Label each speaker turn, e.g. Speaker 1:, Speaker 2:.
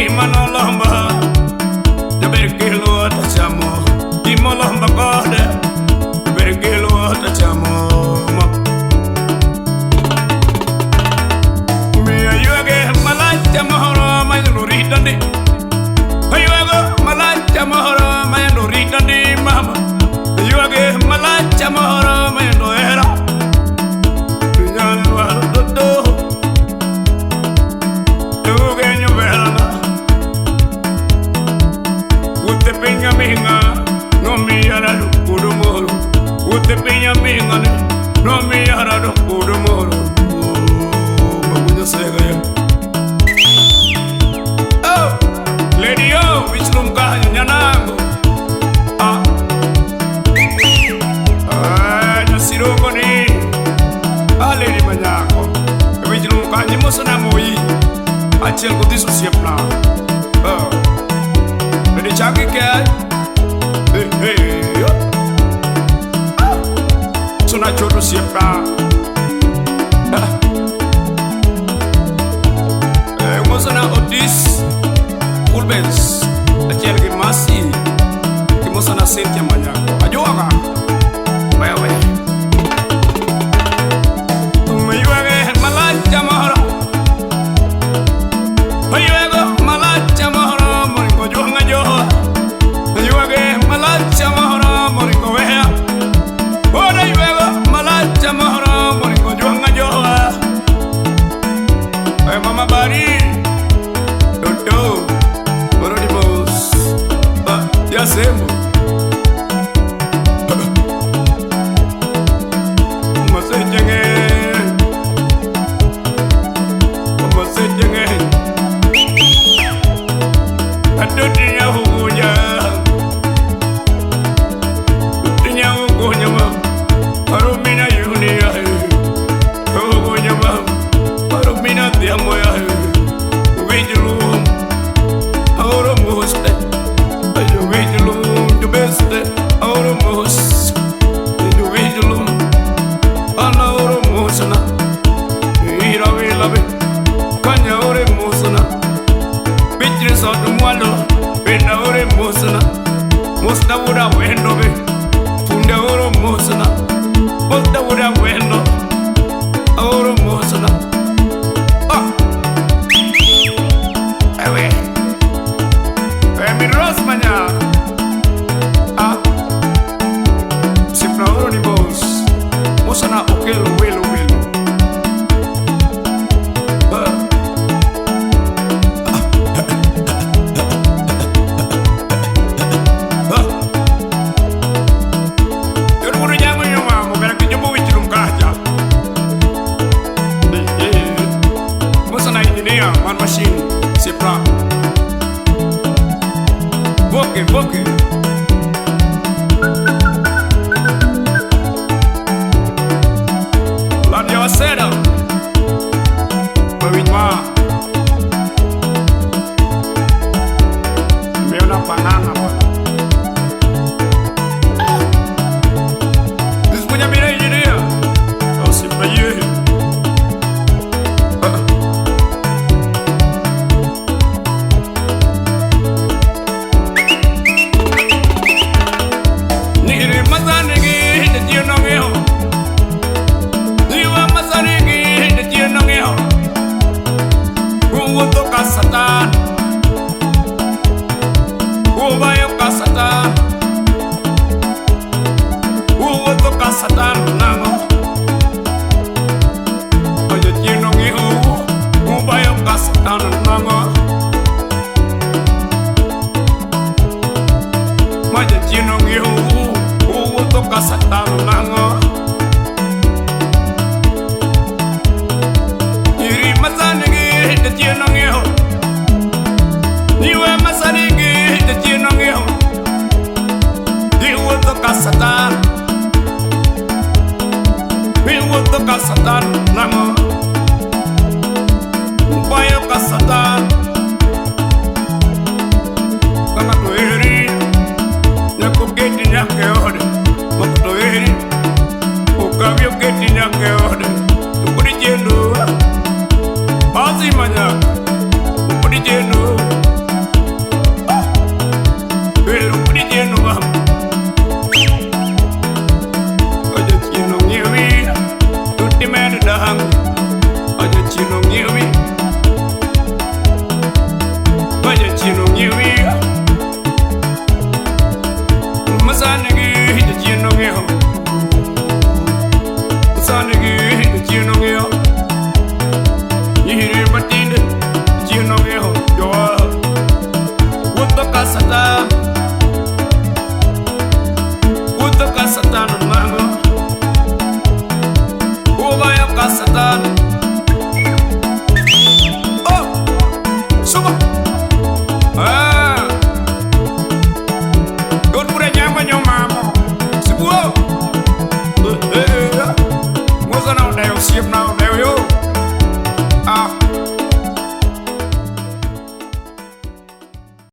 Speaker 1: Imanolomba, the Berkilo at Chamo, Imolomba God, the Berkilo at Chamo. Me, you again, Malaya Moro, my Lorita. Malaya Moro, my Lorita, Mama. You again, Malaya Moro, my Loera. No me hará do puro moro. Ute peña minga no me hará do puro moro. Mabunya sega ya. Oh, lady o, bichum ka nyanango. No siro koni. Lady manyako. Bichum ka nyimosa na moi. Achel ko diso siapna. Oh, lady chaki ke. Hey, so na choto siapa. Mosana odis ulbens. Achiel ke masi. Ke mosana sentia manyako. Ajuaga. Wewe. Mayuage Malaya Moro. Mayuage Malaya Moro. Moniko juanga joa. Malaya Moro, Moniko wea. Oda yuego, Malaya Moro, Moniko juanga joa. Mama bari, Dodo, Moro di bos. Ya semo. Mase jenge, mase jenge. Adudinya hukunya. Marumina yunia, oh nyama, marumina diamoya, wejulum, auro muste, ayo wejulum, the best, auro mus, the wejulum, ana auro musna, ira velabe, kanya auro musna, bitches out the mwalo, benda auro musna, musta ura wendobe, funda auro musna. Musta ura wendo, auro musna. Mi rosmanya. Si prauro ni bos, musna okelo welo welo. Man machine, c'est plat. Boke, boke. La diavacera. Mawinwa. Me una banana, bola. This punya mira idea. Oh, c'est pas you. Satan, Ubayoka Satan, Uwotoka Satan, Nango, Oyotino Gihu, Ubayoka Satan, Nango, Oyotino Gihu, Uwotoka Satan, Nango, Iri Mazanigi, the Tino Gihu. Niwe masarigi de chinongeo. Diwo toka Satan. Diwo toka Satan nango. Ubayo ka Satan. Kama tueri. Nyako geti nyake ode. Moko tueri. Ukavyo geti nyake ode. Tukuri jenu. Pasi manya. Tukuri jenu. chino ngiwi masanigi chino ngiho masanigi chino ngiho yiri batinde chino ngiho yo utoka satan mango ubaya ka satan oh suba don pure nyama nyoma sibuo mo sana onda yo siep na